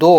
2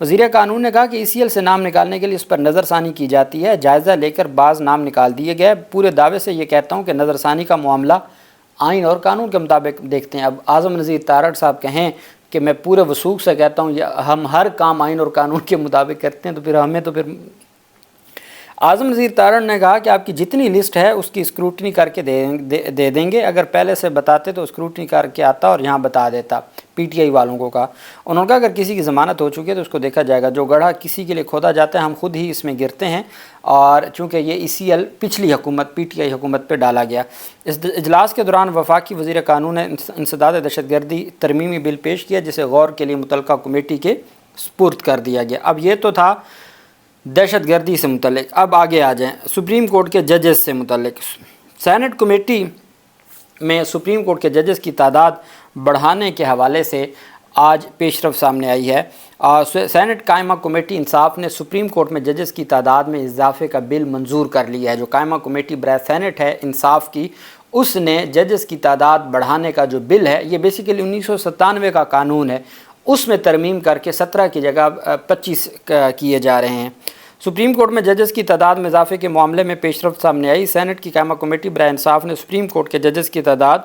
وزیر قانون نے کہا کہ ECL سے نام نکالنے کے لیے اس پر نظر ثانی کی جاتی ہے، جائزہ لے کر بعض نام نکال دیے گئے۔ پورے دعوے سے یہ کہتا ہوں کہ نظر ثانی کا معاملہ آئین اور قانون کے مطابق دیکھتے ہیں۔ اب اعظم نذیر تارڑ صاحب کہیں کہ میں پورے وثوق سے کہتا ہوں ہم ہر کام آئین اور قانون کے مطابق کرتے ہیں، تو پھر اعظم نذیر تارڑ نے کہا کہ آپ کی جتنی لسٹ ہے اس کی اسکروٹنی کر کے دے دیں گے، اگر پہلے سے بتاتے تو اسکروٹنی کر کے آتا اور یہاں بتا دیتا۔ PTI والوں کو کہا، انہوں نے کہا اگر کسی کی ضمانت ہو چکی ہے تو اس کو دیکھا جائے گا، جو گڑھا کسی کے لیے کھودا جاتا ہے ہم خود ہی اس میں گرتے ہیں، اور چونکہ یہ ECL پچھلی حکومت PTI حکومت پہ ڈالا گیا۔ اس اجلاس کے دوران وفاقی وزیر قانون نے انسداد دہشت گردی ترمیمی بل پیش کیا، جسے غور کے لیے متعلقہ کمیٹی کے سپرد کر دیا گیا۔ اب یہ تو تھا دہشت گردی سے متعلق، اب آگے آ جائیں سپریم کورٹ کے ججز سے متعلق۔ سینٹ کمیٹی میں سپریم کورٹ کے ججز کی تعداد بڑھانے کے حوالے سے آج پیش رفت سامنے آئی ہے۔ سینٹ قائمہ کمیٹی انصاف نے سپریم کورٹ میں ججز کی تعداد میں اضافے کا بل منظور کر لیا ہے۔ جو قائمہ کمیٹی برائے سینٹ ہے انصاف کی، اس نے ججز کی تعداد بڑھانے کا جو بل ہے، یہ بیسیکلی 1997 کا قانون ہے، اس میں ترمیم کر کے 17 کی جگہ 25 کیے جا رہے ہیں۔ سپریم کورٹ میں ججز کی تعداد میں اضافے کے معاملے میں پیش رفت سامنے آئی۔ سینٹ کی قائمہ کمیٹی برائے انصاف نے سپریم کورٹ کے ججز کی تعداد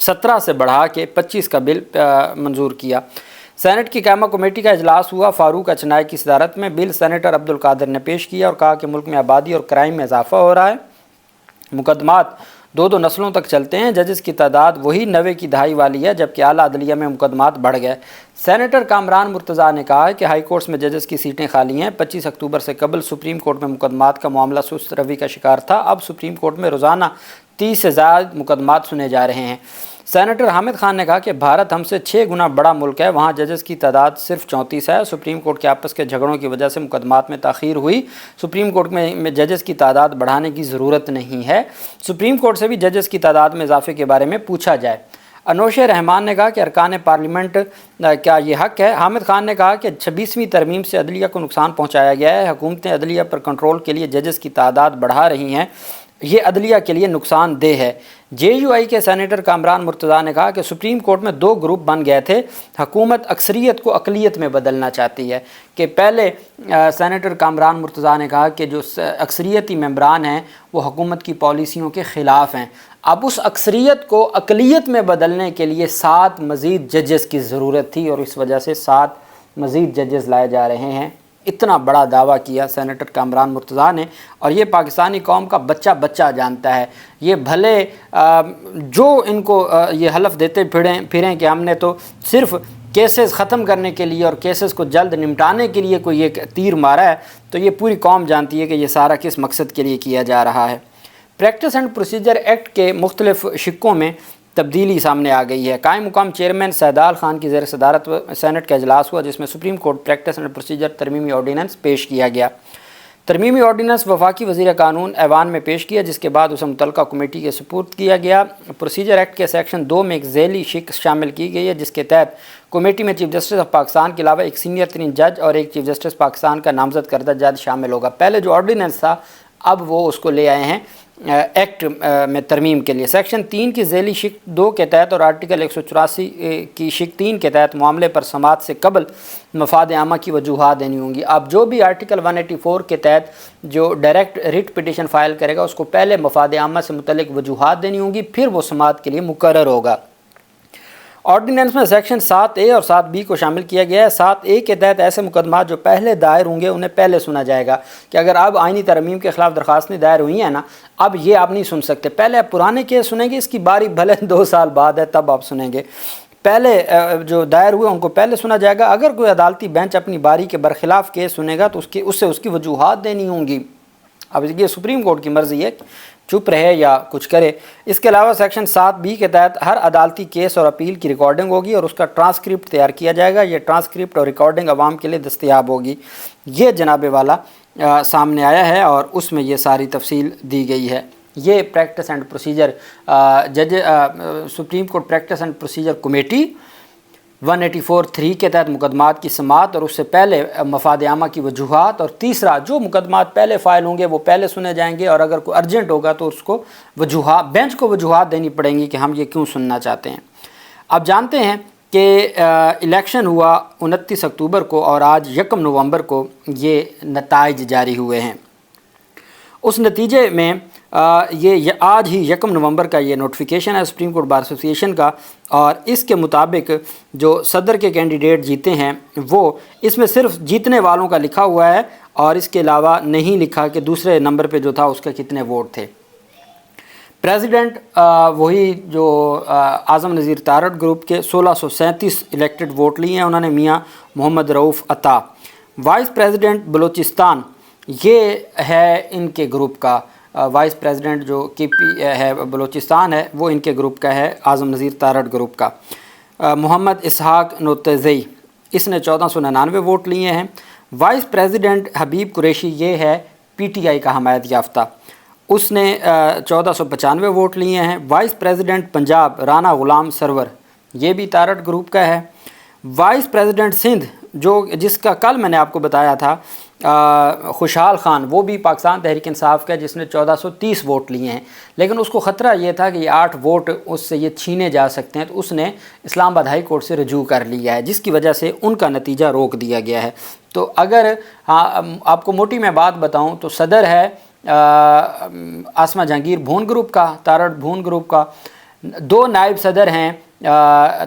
17 سے بڑھا کے 25 کا بل منظور کیا۔ سینٹ کی قائمہ کمیٹی کا اجلاس ہوا، فاروق اچنائے کی صدارت میں۔ بل سینیٹر عبدالقادر نے پیش کیا اور کہا کہ ملک میں آبادی اور کرائم میں اضافہ ہو رہا ہے، مقدمات دو نسلوں تک چلتے ہیں، ججز کی تعداد وہی 90 کی دہائی والی ہے، جبکہ اعلیٰ عدلیہ میں مقدمات بڑھ گئے۔ سینیٹر کامران مرتضیٰ نے کہا کہ ہائی کورٹس میں ججز کی سیٹیں خالی ہیں۔ 25 اکتوبر سے قبل سپریم کورٹ میں مقدمات کا معاملہ سست روی کا شکار تھا، اب سپریم کورٹ میں روزانہ 30 سے زائد مقدمات سنے جا رہے ہیں۔ سینیٹر حامد خان نے کہا کہ بھارت ہم سے 6 گنا بڑا ملک ہے، وہاں ججز کی تعداد صرف 34 ہے۔ سپریم کورٹ کے آپس کے جھگڑوں کی وجہ سے مقدمات میں تاخیر ہوئی۔ سپریم کورٹ میں ججز کی تعداد بڑھانے کی ضرورت نہیں ہے، سپریم کورٹ سے بھی ججز کی تعداد میں اضافے کے بارے میں پوچھا جائے۔ انوش رحمان نے کہا کہ ارکان پارلیمنٹ کیا یہ حق ہے؟ حامد خان نے کہا کہ 26ویں ترمیم سے عدلیہ کو نقصان پہنچایا گیا ہے، حکومتیں عدلیہ پر کنٹرول کے لیے ججز کی تعداد بڑھا رہی ہیں، یہ عدلیہ کے لیے نقصان دہ ہے۔ JUI کے سینیٹر کامران مرتضیٰ نے کہا کہ سپریم کورٹ میں 2 گروپ بن گئے تھے، حکومت اکثریت کو اقلیت میں بدلنا چاہتی ہے۔ کہ پہلے سینیٹر کامران مرتضیٰ نے کہا کہ جو اکثریتی ممبران ہیں وہ حکومت کی پالیسیوں کے خلاف ہیں، اب اس اکثریت کو اقلیت میں بدلنے کے لیے 7 مزید ججز کی ضرورت تھی، اور اس وجہ سے 7 مزید ججز لائے جا رہے ہیں۔ اتنا بڑا دعویٰ کیا سینیٹر کامران مرتضیٰ نے، اور یہ پاکستانی قوم کا بچہ بچہ جانتا ہے۔ یہ بھلے جو ان کو یہ حلف دیتے پھریں کہ ہم نے تو صرف کیسز ختم کرنے کے لیے اور کیسز کو جلد نمٹانے کے لیے کوئی ایک تیر مارا ہے، تو یہ پوری قوم جانتی ہے کہ یہ سارا کس مقصد کے لیے کیا جا رہا ہے۔ پریکٹس اینڈ پروسیجر ایکٹ کے مختلف شقوں میں تبدیلی سامنے آ گئی ہے۔ قائم مقام چیئرمین سیدال خان کی زیر صدارت سینٹ کا اجلاس ہوا، جس میں supreme court practice and procedure ترمیمی آرڈیننس پیش کیا گیا۔ ترمیمی آرڈیننس وفاقی وزیر قانون ایوان میں پیش کیا، جس کے بعد اسے متعلقہ کمیٹی کے سپرد کیا گیا۔ پروسیجر ایکٹ کے سیکشن 2 میں ایک ذیلی شق شامل کی گئی ہے، جس کے تحت کمیٹی میں چیف جسٹس آف پاکستان کے علاوہ ایک سینئر ترین جج اور ایک چیف جسٹس پاکستان کا نامزد کردہ جج شامل ہوگا۔ پہلے جو آرڈیننس تھا اب وہ اس کو لے آئے ہیں ایکٹ میں ترمیم کے لیے۔ سیکشن 3 کی ذیلی شق 2 کے تحت اور آرٹیکل 184 کی شق 3 کے تحت معاملے پر سماعت سے قبل مفاد عامہ کی وجوہات دینی ہوں گی۔ اب جو بھی آرٹیکل 184 کے تحت جو ڈائریکٹ ریٹ پٹیشن فائل کرے گا، اس کو پہلے مفاد عامہ سے متعلق وجوہات دینی ہوں گی، پھر وہ سماعت کے لیے مقرر ہوگا۔ آرڈیننس میں سیکشن 7A اور 7B کو شامل کیا گیا ہے۔ 7A کے تحت ایسے مقدمات جو پہلے دائر ہوں گے انہیں پہلے سنا جائے گا، کہ اگر اب آئینی ترمیم کے خلاف درخواستیں دائر ہوئی ہیں نا، اب یہ آپ نہیں سن سکتے، پہلے آپ پرانے کیس سنیں گے، اس کی باری بھلے 2 سال بعد ہے تب آپ سنیں گے، پہلے جو دائر ہوئے ان کو پہلے سنا جائے گا۔ اگر کوئی عدالتی بینچ اپنی باری کے برخلاف کیس سنے گا تو اس سے اس کی وجوہات دینی ہوں گی۔ اب یہ سپریم کورٹ کی مرضی ہے چپ رہے یا کچھ کرے۔ اس کے علاوہ سیکشن 7B کے تحت ہر عدالتی کیس اور اپیل کی ریکارڈنگ ہوگی اور اس کا ٹرانسکرپٹ تیار کیا جائے گا۔ یہ ٹرانسکرپٹ اور ریکارڈنگ عوام کے لیے دستیاب ہوگی۔ یہ جناب والا سامنے آیا ہے اور اس میں یہ ساری تفصیل دی گئی ہے۔ یہ practice and procedure supreme court practice and procedure committee 184(3) کے تحت مقدمات کی سماعت اور اس سے پہلے مفاد عامہ کی وجوہات، اور تیسرا جو مقدمات پہلے فائل ہوں گے وہ پہلے سنے جائیں گے، اور اگر کوئی ارجنٹ ہوگا تو اس کو بینچ کو وجوہات دینی پڑیں گی کہ ہم یہ کیوں سننا چاہتے ہیں۔ اب جانتے ہیں کہ الیکشن ہوا 29 اکتوبر کو اور آج 1 نومبر کو یہ نتائج جاری ہوئے ہیں۔ اس نتیجے میں یہ آج ہی 1 نومبر کا یہ نوٹیفیکیشن ہے سپریم کورٹ بار ایسوسی ایشن کا، اور اس کے مطابق جو صدر کے کینڈیڈیٹ جیتے ہیں وہ اس میں صرف جیتنے والوں کا لکھا ہوا ہے، اور اس کے علاوہ نہیں لکھا کہ دوسرے نمبر پہ جو تھا اس کا کتنے ووٹ تھے۔ پریزیڈنٹ وہی جو اعظم نذیر تارڑ گروپ کے 1637 الیکٹڈ ووٹ لیے ہیں انہوں نے، میاں محمد رؤف عطا۔ وائس پریزیڈنٹ بلوچستان یہ ہے ان کے گروپ کا، وائس پریزیڈنٹ جو کے پی ہے بلوچستان ہے وہ ان کے گروپ کا ہے، اعظم نذیر تارڑ گروپ کا۔ محمد اسحاق نوتزئی اس نے 1499 ووٹ لیے ہیں۔ وائس پریزیڈنٹ حبیب قریشی یہ ہے پی ٹی آئی کا حمایت یافتہ، اس نے 1495 ووٹ لیے ہیں۔ وائس پریزیڈنٹ پنجاب رانا غلام سرور یہ بھی تارڑ گروپ کا ہے۔ وائس پریزیڈنٹ سندھ جس کا کل میں نے آپ کو بتایا تھا خوشحال خان، وہ بھی پاکستان تحریک انصاف کا ہے جس نے 1430 ووٹ لیے ہیں، لیکن اس کو خطرہ یہ تھا کہ یہ 8 ووٹ اس سے یہ چھینے جا سکتے ہیں، تو اس نے اسلام آباد ہائی کورٹ سے رجوع کر لیا ہے، جس کی وجہ سے ان کا نتیجہ روک دیا گیا ہے۔ تو اگر آپ کو موٹی میں بات بتاؤں تو صدر ہے آسما جہانگیر بھون گروپ کا، تارڑ بھون گروپ کا، 2 نائب صدر ہیں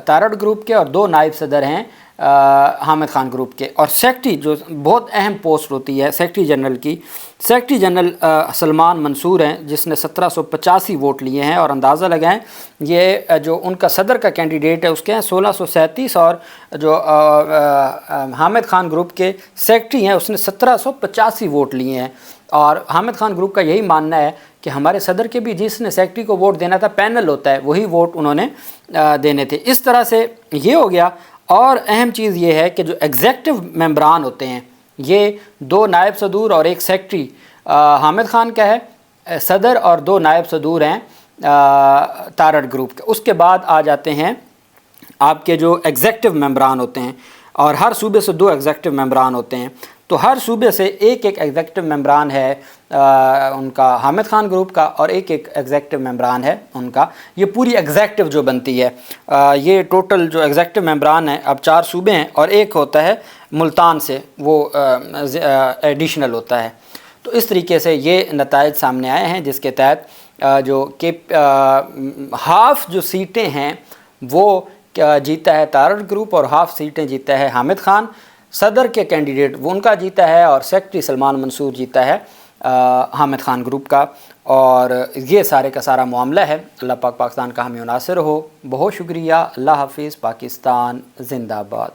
تارڑ گروپ کے اور 2 نائب صدر ہیں حامد خان گروپ کے، اور سیکرٹری جو بہت اہم پوسٹ ہوتی ہے سیکرٹری جنرل کی، سیکرٹری جنرل سلمان منصور ہیں جس نے 1785 ووٹ لیے ہیں، اور اندازہ لگائیں یہ جو ان کا صدر کا کینڈیڈیٹ ہے اس کے ہیں 1637، اور جو حامد خان گروپ کے سیکرٹری ہیں اس نے 1785 ووٹ لیے ہیں۔ اور حامد خان گروپ کا یہی ماننا ہے کہ ہمارے صدر کے بھی جس نے سیکرٹری کو ووٹ دینا تھا پینل ہوتا ہے وہی ووٹ انہوں نے دینے تھے۔ اس طرح سے یہ ہو گیا۔ اور اہم چیز یہ ہے کہ جو ایگزیکٹو ممبران ہوتے ہیں یہ 2 نائب صدور اور 1 سیکرٹری حامد خان کا ہے صدر، اور 2 نائب صدور ہیں تارڑ گروپ کے۔ اس کے بعد آ جاتے ہیں آپ کے جو ایگزیکٹو ممبران ہوتے ہیں، اور ہر صوبے سے 2 ایگزیکٹو ممبران ہوتے ہیں، تو ہر صوبے سے ایک ایگزیکٹو ممبران ہے ان کا حامد خان گروپ کا، اور ایک ایگزیکٹو ممبران ہے ان کا۔ یہ پوری ایگزیکٹو جو بنتی ہے یہ ٹوٹل جو ایگزیکٹو ممبران ہیں اب 4 صوبے ہیں، اور ایک ہوتا ہے ملتان سے، وہ ایڈیشنل ہوتا ہے۔ تو اس طریقے سے یہ نتائج سامنے آئے ہیں جس کے تحت جو کہ ہاف جو سیٹیں ہیں وہ جیتا ہے تارڑ گروپ، اور ہاف سیٹیں جیتا ہے حامد خان۔ صدر کے کینڈیڈیٹ وہ ان کا جیتا ہے، اور سیکرٹری سلمان منصور جیتا ہے حامد خان گروپ کا۔ اور یہ سارے کا سارا معاملہ ہے۔ اللہ پاک پاکستان کا حامی و ناصر ہو۔ بہت شکریہ۔ اللہ حافظ۔ پاکستان زندہ باد۔